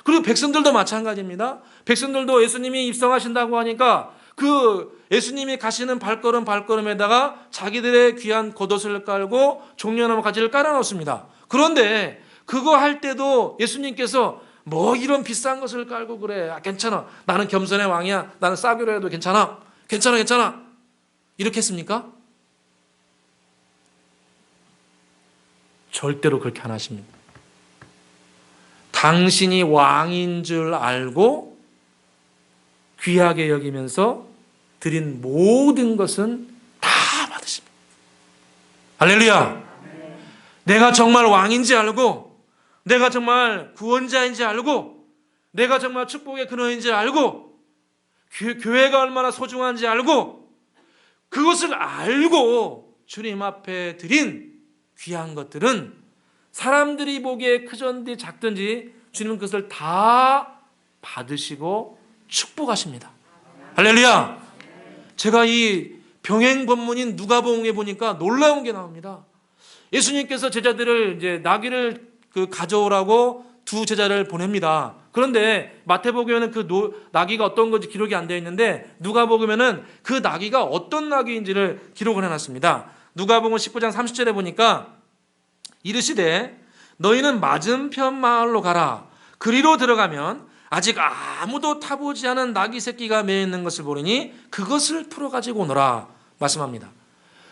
그리고 백성들도 마찬가지입니다. 백성들도 예수님이 입성하신다고 하니까 그 예수님이 가시는 발걸음에다가 자기들의 귀한 겉옷을 깔고 종려나무 가지를 깔아놓습니다. 그런데 그거 할 때도 예수님께서 뭐 이런 비싼 것을 깔고 그래. 괜찮아. 나는 겸손의 왕이야. 나는 싸구려 해도 괜찮아. 이렇게 했습니까? 절대로 그렇게 안 하십니다. 당신이 왕인 줄 알고 귀하게 여기면서 드린 모든 것은 다 받으십니다. 할렐루야. 내가 정말 왕인지 알고 내가 정말 구원자인지 알고 내가 정말 축복의 근원인지 알고 교회가 얼마나 소중한지 알고 그것을 알고 주님 앞에 드린 귀한 것들은 사람들이 보기에 크든지 작든지 주님은 그것을 다 받으시고 축복하십니다. 할렐루야. 제가 이 병행 본문인 누가복음에 보니까 놀라운 게 나옵니다. 예수님께서 제자들을 이제 나귀를 가져오라고 두 제자를 보냅니다. 그런데 마태복음에는 그 나귀가 어떤 건지 기록이 안 되어 있는데 누가복음에는 그 나귀가 어떤 나귀인지를 기록을 해놨습니다. 누가복음 19장 30절에 보니까 이르시되 너희는 맞은편 마을로 가라. 그리로 들어가면 아직 아무도 타보지 않은 나귀 새끼가 매여 있는 것을 보리니 그것을 풀어가지고 오너라 말씀합니다.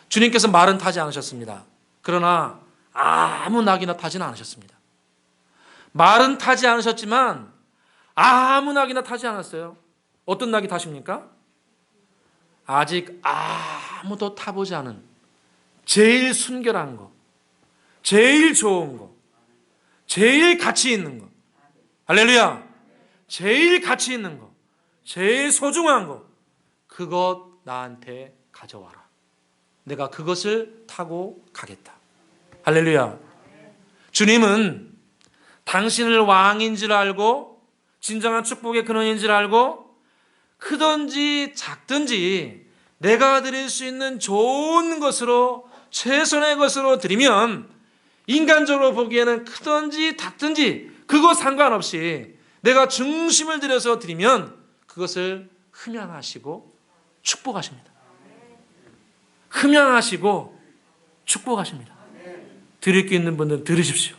주님께서 말은 타지 않으셨습니다. 그러나 아무 나귀나 타지는 않으셨습니다. 말은 타지 않으셨지만 아무 나귀나 타지 않았어요. 어떤 나귀 타십니까? 아직 아무도 타보지 않은 제일 순결한 거, 제일 좋은 거, 제일 가치 있는 거. 할렐루야. 제일 가치 있는 거, 제일 소중한 거, 그것 나한테 가져와라. 내가 그것을 타고 가겠다. 할렐루야. 주님은 당신을 왕인 줄 알고 진정한 축복의 근원인 줄 알고 크든지 작든지 내가 드릴 수 있는 좋은 것으로 최선의 것으로 드리면 인간적으로 보기에는 크든지 작든지 그거 상관없이 내가 중심을 들여서 드리면 그것을 흠양하시고 축복하십니다. 흠양하시고 축복하십니다. 드릴 게 있는 분들은 들으십시오.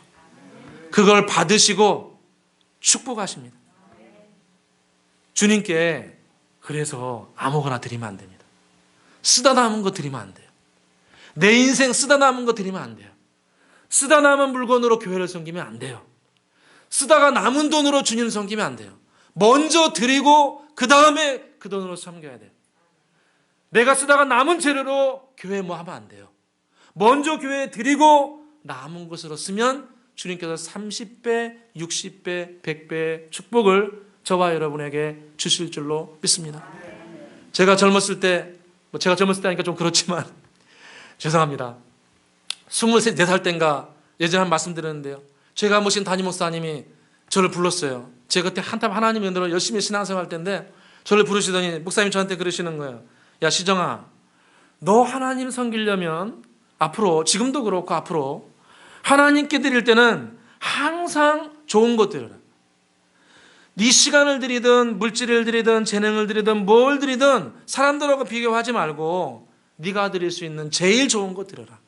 그걸 받으시고 축복하십니다. 주님께 그래서 아무거나 드리면 안 됩니다. 쓰다 남은 거 드리면 안 돼요. 내 인생 쓰다 남은 거 드리면 안 돼요. 쓰다 남은 물건으로 교회를 섬기면 안 돼요. 쓰다가 남은 돈으로 주님 섬기면 안 돼요. 먼저 드리고 그 다음에 그 돈으로 섬겨야 돼요. 내가 쓰다가 남은 재료로 교회 뭐 하면 안 돼요. 먼저 교회에 드리고 남은 것으로 쓰면 주님께서 30배, 60배, 100배 축복을 저와 여러분에게 주실 줄로 믿습니다. 제가 젊었을 때 하니까 좀 그렇지만 죄송합니다. 24살 때인가 예전에 한 말씀 드렸는데요. 제가 모신 담임 목사님이 저를 불렀어요. 제가 그때 한참 하나님 은혜로 열심히 신앙생활 할 때인데 저를 부르시더니 목사님이 저한테 그러시는 거예요. 야 시정아, 너 하나님 섬기려면 앞으로, 지금도 그렇고 앞으로 하나님께 드릴 때는 항상 좋은 것 드려라. 네 시간을 드리든 물질을 드리든 재능을 드리든 뭘 드리든 사람들하고 비교하지 말고 네가 드릴 수 있는 제일 좋은 것 드려라.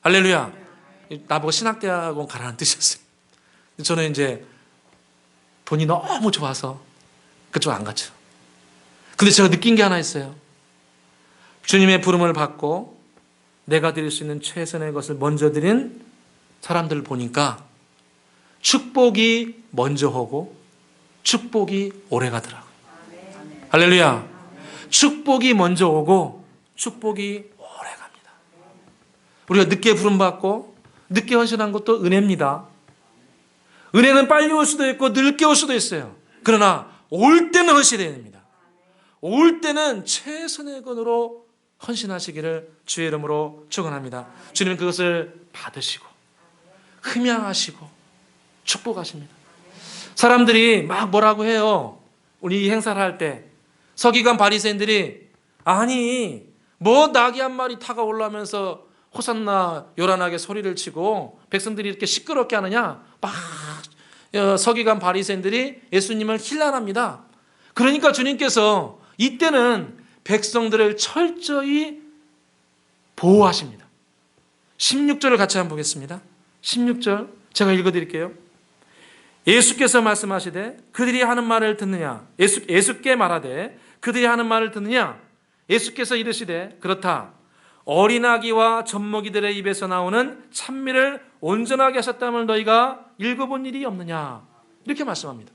할렐루야. 나보고 신학대학원 가라는 뜻이었어요. 저는 이제 돈이 너무 좋아서 그쪽 안 갔죠. 근데 제가 느낀 게 하나 있어요. 주님의 부름을 받고 내가 드릴 수 있는 최선의 것을 먼저 드린 사람들을 보니까 축복이 먼저 오고 축복이 오래 가더라고요. 할렐루야. 축복이 먼저 오고 축복이 오래 갑니다. 우리가 늦게 부름받고 늦게 헌신한 것도 은혜입니다. 은혜는 빨리 올 수도 있고 늦게 올 수도 있어요. 그러나 올 때는 헌신해야 됩니다. 올 때는 최선의 건으로 헌신하시기를 주의 이름으로 축원합니다. 주님은 그것을 받으시고 흠양하시고 축복하십니다. 사람들이 막 뭐라고 해요. 우리 이 행사를 할 때 서기관 바리새인들이 아니 뭐 낙이 한 마리 타가 올라오면서 호산나 요란하게 소리를 치고 백성들이 이렇게 시끄럽게 하느냐 막 서기관 바리새인들이 예수님을 힐난합니다. 그러니까 주님께서 이때는 백성들을 철저히 보호하십니다. 16절을 같이 한번 보겠습니다. 16절 제가 읽어드릴게요. 예수께서 말씀하시되 그들이 하는 말을 듣느냐. 예수께 말하되 그들이 하는 말을 듣느냐. 예수께서 이르시되 그렇다. 어린아기와 젖먹이들의 입에서 나오는 찬미를 온전하게 하셨다면 너희가 읽어본 일이 없느냐. 이렇게 말씀합니다.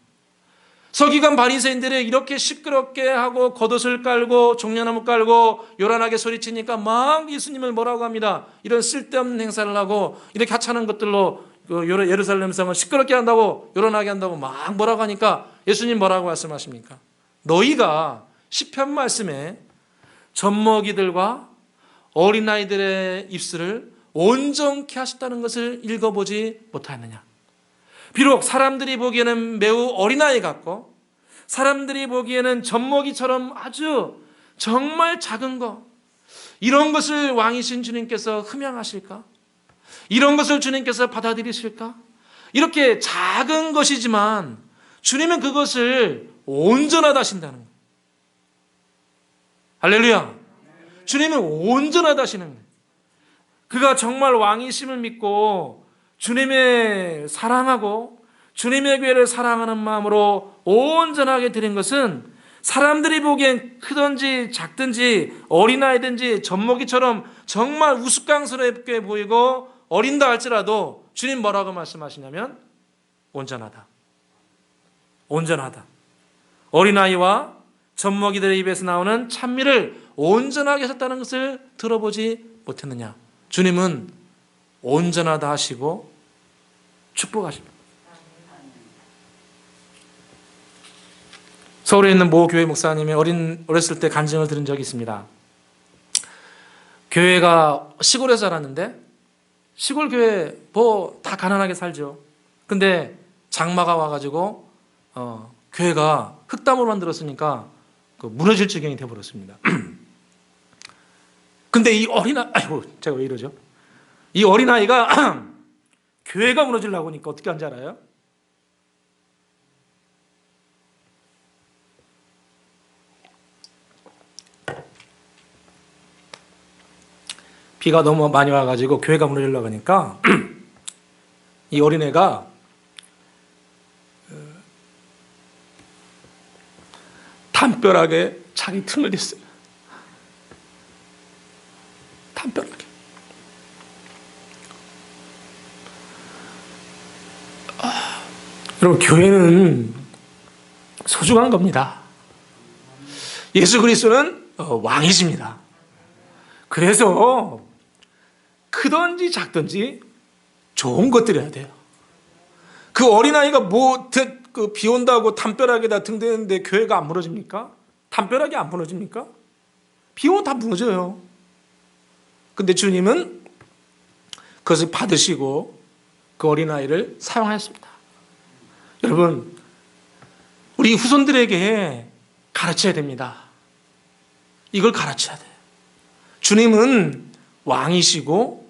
서기관 바리새인들이 이렇게 시끄럽게 하고 겉옷을 깔고 종려나무 깔고 요란하게 소리치니까 막 예수님을 뭐라고 합니다. 이런 쓸데없는 행사를 하고 이렇게 하찮은 것들로 예루살렘 성을 시끄럽게 한다고 요란하게 한다고 막 뭐라고 하니까 예수님 뭐라고 말씀하십니까? 너희가 시편 말씀에 젖먹이들과 어린아이들의 입술을 온전케 하셨다는 것을 읽어보지 못하였느냐. 비록 사람들이 보기에는 매우 어린아이 같고 사람들이 보기에는 젖먹이처럼 아주 정말 작은 것, 이런 것을 왕이신 주님께서 흠양하실까? 이런 것을 주님께서 받아들이실까? 이렇게 작은 것이지만 주님은 그것을 온전하다 하신다는 거예요. 할렐루야. 주님은 온전하다 하시는 거예요. 그가 정말 왕이심을 믿고 주님의 사랑하고 주님의 교회를 사랑하는 마음으로 온전하게 드린 것은 사람들이 보기엔 크든지 작든지 어린아이든지 젖먹이처럼 정말 우스꽝스럽게 보이고 어린다 할지라도 주님 뭐라고 말씀하시냐면 온전하다. 온전하다. 어린아이와 젖먹이들의 입에서 나오는 찬미를 온전하게 하셨다는 것을 들어보지 못했느냐. 주님은 온전하다 하시고 축복하십니다. 서울에 있는 모 교회 목사님이 어렸을 때 간증을 들은 적이 있습니다. 교회가 시골에 살았는데 시골 교회 뭐 다 가난하게 살죠. 근데 장마가 와가지고 교회가 흙담으로 만들었으니까 무너질 지경이 되어버렸습니다. 근데 이 아이고 제가 왜 이러죠? 이 어린아이가 교회가 무너지려고 하니까 어떻게 한지 알아요? 비가 너무 많이 와가지고 교회가 무너지려고 하니까 이 어린애가 담벼락에 자기 등을 댔어요. 담벼락에. 여러분, 교회는 소중한 겁니다. 예수 그리스도는 왕이십니다. 그래서 크든지 작든지 좋은 것 드려야 돼요. 그 어린아이가 비 온다고 담벼락에다 등 대는데 교회가 안 무너집니까? 담벼락이 안 무너집니까? 비 오면 다 무너져요. 근데 주님은 그것을 받으시고 그 어린아이를 사용하였습니다. 여러분, 우리 후손들에게 가르쳐야 됩니다. 이걸 가르쳐야 돼요. 주님은 왕이시고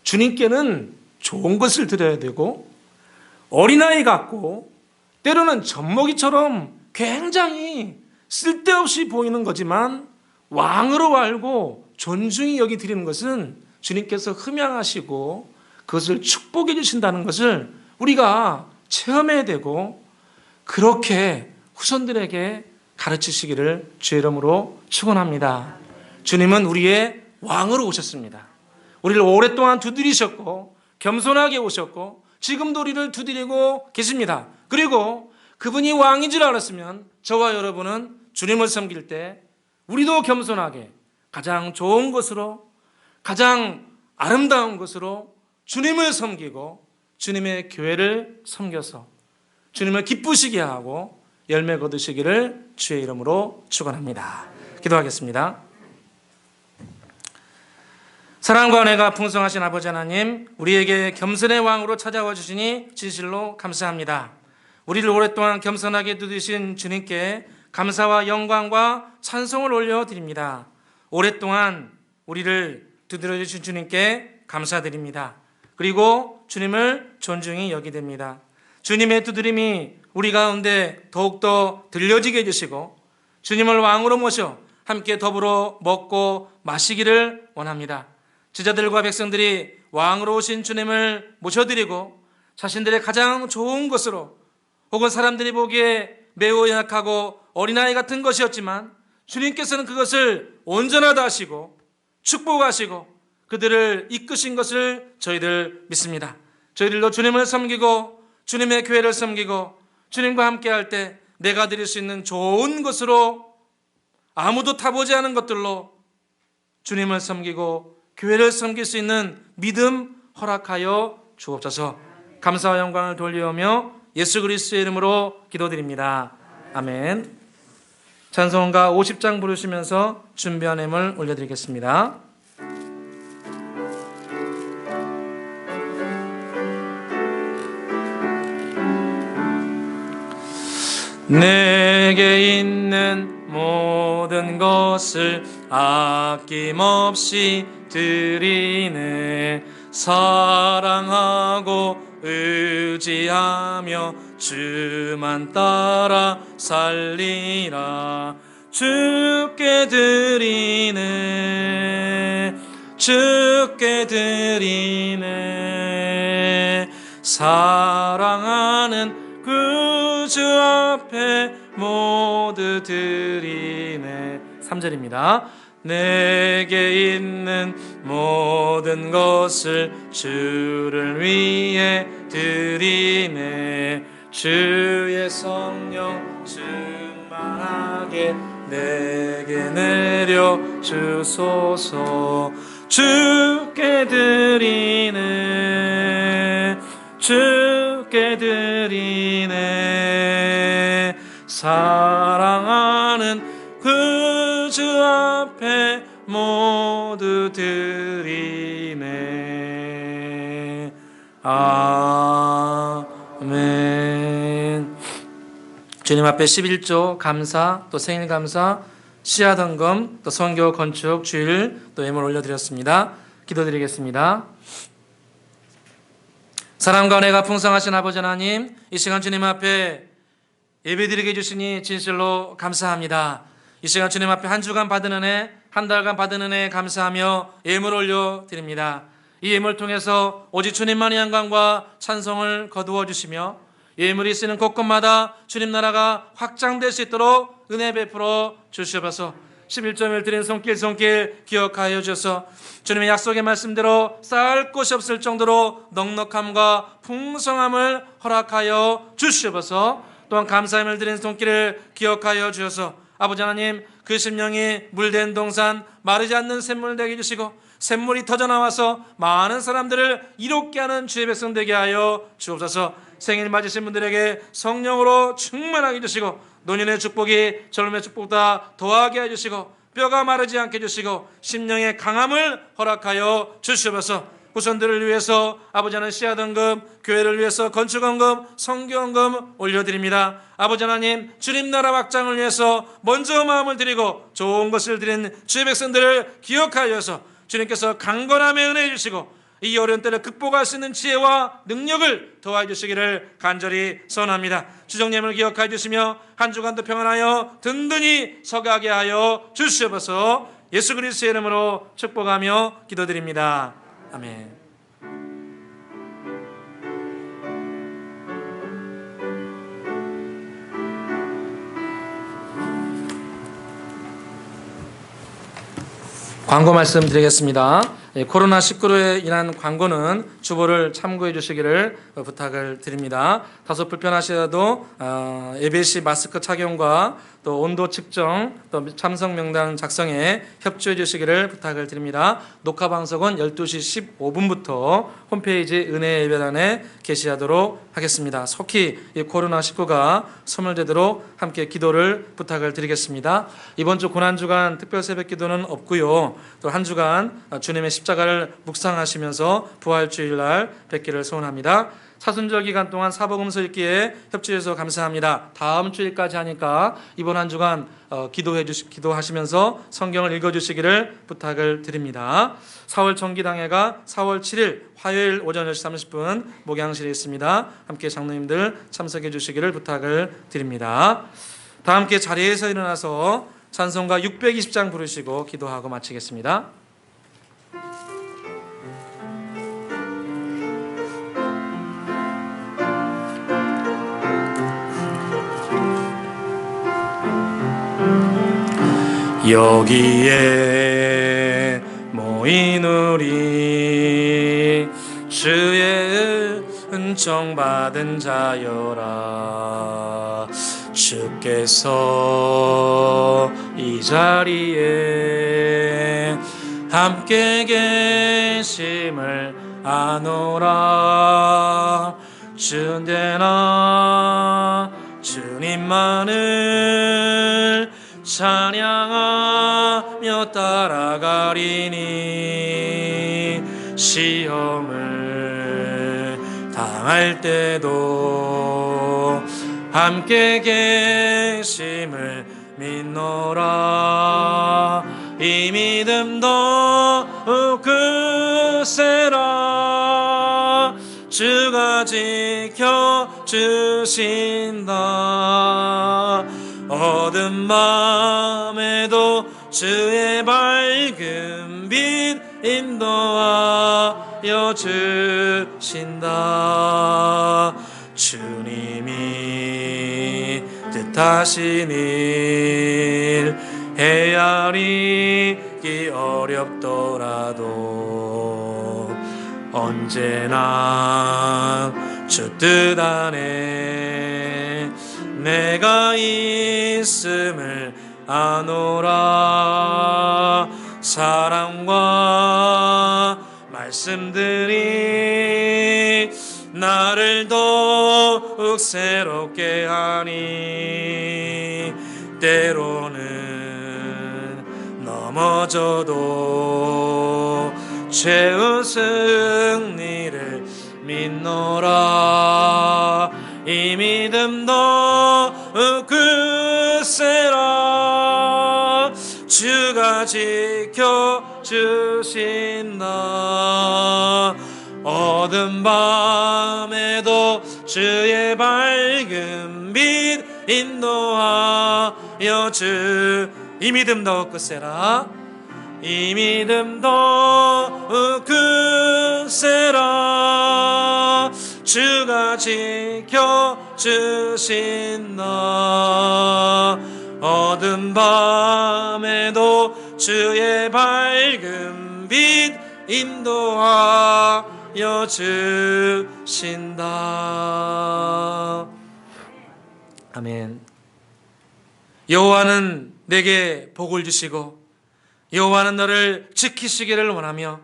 주님께는 좋은 것을 드려야 되고 어린아이 같고 때로는 젖먹이처럼 굉장히 쓸데없이 보이는 거지만 왕으로 알고 존중히 여기 드리는 것은 주님께서 흠양하시고 그것을 축복해 주신다는 것을 우리가 체험해야 되고 그렇게 후손들에게 가르치시기를 주의 이름으로 축원합니다. 주님은 우리의 왕으로 오셨습니다. 우리를 오랫동안 두드리셨고 겸손하게 오셨고 지금도 우리를 두드리고 계십니다. 그리고 그분이 왕인 줄 알았으면 저와 여러분은 주님을 섬길 때 우리도 겸손하게 가장 좋은 것으로 가장 아름다운 것으로 주님을 섬기고 주님의 교회를 섬겨서 주님을 기쁘시게 하고 열매 거두시기를 주의 이름으로 축원합니다. 기도하겠습니다. 사랑과 은혜가 풍성하신 아버지 하나님, 우리에게 겸손의 왕으로 찾아와 주시니 진실로 감사합니다. 우리를 오랫동안 겸손하게 두드리신 주님께 감사와 영광과 찬송을 올려드립니다. 오랫동안 우리를 두드려 주신 주님께 감사드립니다. 그리고 주님을 존중히 여기됩니다. 주님의 두드림이 우리 가운데 더욱더 들려지게 해주시고 주님을 왕으로 모셔 함께 더불어 먹고 마시기를 원합니다. 제자들과 백성들이 왕으로 오신 주님을 모셔드리고 자신들의 가장 좋은 것으로 혹은 사람들이 보기에 매우 연약하고 어린아이 같은 것이었지만 주님께서는 그것을 온전하다 하시고 축복하시고 그들을 이끄신 것을 저희들 믿습니다. 저희들도 주님을 섬기고 주님의 교회를 섬기고 주님과 함께 할 때 내가 드릴 수 있는 좋은 것으로 아무도 타보지 않은 것들로 주님을 섬기고 교회를 섬길 수 있는 믿음 허락하여 주옵소서. 감사와 영광을 돌리오며 예수 그리스도의 이름으로 기도드립니다. 아멘. 찬송가 50장 부르시면서 준비한 예물 올려드리겠습니다. 내게 있는 모든 것을 아낌없이 드리네. 사랑하고 의지하며 주만 따라 살리라. 주께 드리네, 주께 드리네. 사랑하는 구주 앞에 모두 드리네. 3절입니다. 내게 있는 모든 것을 주를 위해 드리네. 주의 성령 충만하게 내게 내려 주소서. 주께 드리네, 주께 드리네. 사랑하는 그 주 앞에 모두 드리네. 아멘. 주님 앞에 11조 감사, 또 생일 감사, 씨앗헌금, 또 선교 건축 주일 또 예물 올려드렸습니다. 기도드리겠습니다. 사랑과 은혜가 풍성하신 아버지 하나님, 이 시간 주님 앞에 예배드리게 해주시니 진실로 감사합니다. 이 시간 주님 앞에 한 주간 받은 은혜, 한 달간 받은 은혜 감사하며 예물 올려드립니다. 이 예물 통해서 오직 주님만의 영광과 찬송을 거두어 주시며 예물이 쓰는 곳곳마다 주님 나라가 확장될 수 있도록 은혜 베풀어 주시옵소서. 11조를 드린 손길 기억하여 주셔서 주님의 약속의 말씀대로 쌓을 곳이 없을 정도로 넉넉함과 풍성함을 허락하여 주시옵소서. 또한 감사함을 드린 손길을 기억하여 주셔서 아버지 하나님, 그 심령이 물된 동산, 마르지 않는 샘물 되게 해주시고 샘물이 터져나와서 많은 사람들을 이롭게 하는 주의 백성 되게 하여 주옵소서. 생일 맞으신 분들에게 성령으로 충만하게 해주시고 노년의 축복이 젊음의 축복보다 더하게 해주시고 뼈가 마르지 않게 해주시고 심령의 강함을 허락하여 주시옵소서. 후손들을 위해서 아버지 하나님 씨앗헌금, 교회를 위해서 건축헌금, 선교헌금 올려드립니다. 아버지 하나님, 주님 나라 확장을 위해서 먼저 마음을 드리고 좋은 것을 드린 주의 백성들을 기억하여서 주님께서 강건함에 은혜해 주시고 이 어려운 때를 극복할 수 있는 지혜와 능력을 더하여 주시기를 간절히 선합니다. 주정님을 기억하여 주시며 한 주간도 평안하여 든든히 서가게 하여 주시옵소서. 예수 그리스도의 이름으로 축복하며 기도드립니다. 아멘. 광고 말씀드리겠습니다. 코로나19로 인한 광고는 주보를 참고해 주시기를 부탁을 드립니다. 다소 불편하시더라도 예배 시 마스크 착용과 또 온도 측정, 또 참석 명단 작성에 협조해 주시기를 부탁을 드립니다. 녹화 방송은 12시 15분부터 홈페이지 은혜 예배단에 게시하도록 하겠습니다. 속히 이 코로나19가 소멸되도록 함께 기도를 부탁을 드리겠습니다. 이번 주 고난주간 특별 새벽 기도는 없고요. 또 한 주간 주님의 십자가를 묵상하시면서 부활주일날 뵙기를 소원합니다. 사순절 기간 동안 사복음서 읽기에 협조해 주셔서 감사합니다. 다음 주일까지 하니까 이번 한 주간 기도하시면서 성경을 읽어주시기를 부탁을 드립니다. 4월 정기당회가 4월 7일 화요일 오전 10시 30분 목양실에 있습니다. 함께 장로님들 참석해 주시기를 부탁을 드립니다. 다 함께 자리에서 일어나서 찬송가 620장 부르시고 기도하고 마치겠습니다. 여기에 모인 우리 주의 은총 받은 자여라. 주께서 이 자리에 함께 계심을 아노라. 주대나 주님만을 찬양하며 따라가리니 시험을 당할 때도 함께 계심을 믿노라. 이 믿음 더욱 크세라. 주가 지켜주신다. 어두운 밤에도 주의 밝은 빛 인도하여 주신다. 주님이 뜻하신 일 헤아리기 어렵더라도 언제나 주 뜻 안에 내가 있음을 아노라. 사랑과 말씀들이 나를 더욱 새롭게 하니 때로는 넘어져도 최후 승리를 믿노라. 이 믿음 더욱 굳세라. 주가 지켜주신다. 어두운 밤에도 주의 밝은 빛 인도하여 주. 이 믿음 더욱 굳세라. 이 믿음 더욱 굳세라. 주가 지켜주신다. 어두운 밤에도 주의 밝은 빛 인도하여 주신다. 아멘. 여호와는 내게 복을 주시고 여호와는 너를 지키시기를 원하며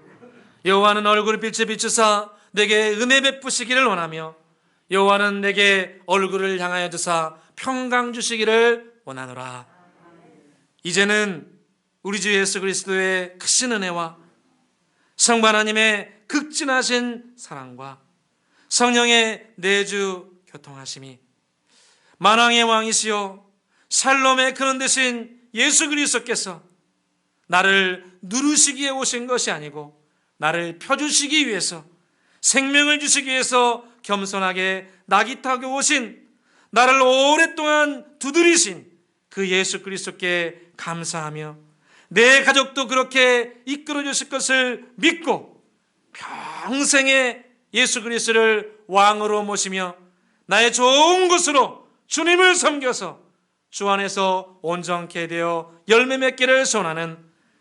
여호와는 얼굴을 빛에 비추사 내게 은혜 베푸시기를 원하며 여호와는 내게 얼굴을 향하여 두사 평강 주시기를 원하노라. 이제는 우리 주 예수 그리스도의 크신 은혜와 성부 하나님의 극진하신 사랑과 성령의 내주 교통하심이 만왕의 왕이시요 샬롬의 근원 되신 예수 그리스도께서 나를 누르시기에 오신 것이 아니고 나를 펴주시기 위해서 생명을 주시기 위해서 겸손하게 낙이 타고 오신 나를 오랫동안 두드리신 그 예수 그리스도께 감사하며 내 가족도 그렇게 이끌어 주실 것을 믿고 평생에 예수 그리스도를 왕으로 모시며 나의 좋은 것으로 주님을 섬겨서 주 안에서 온전케 되어 열매 맺기를 소원하는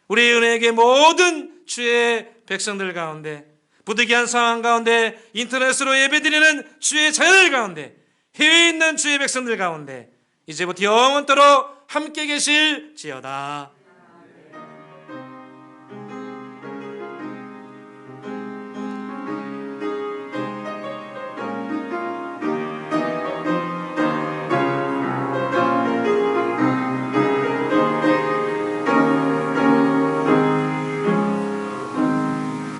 우리 은혜에게 모든 주의 백성들 가운데 부득이한 상황 가운데 인터넷으로 예배드리는 주의 자녀들 가운데 해외에 있는 주의 백성들 가운데 이제부터 영원토록 함께 계실지어다.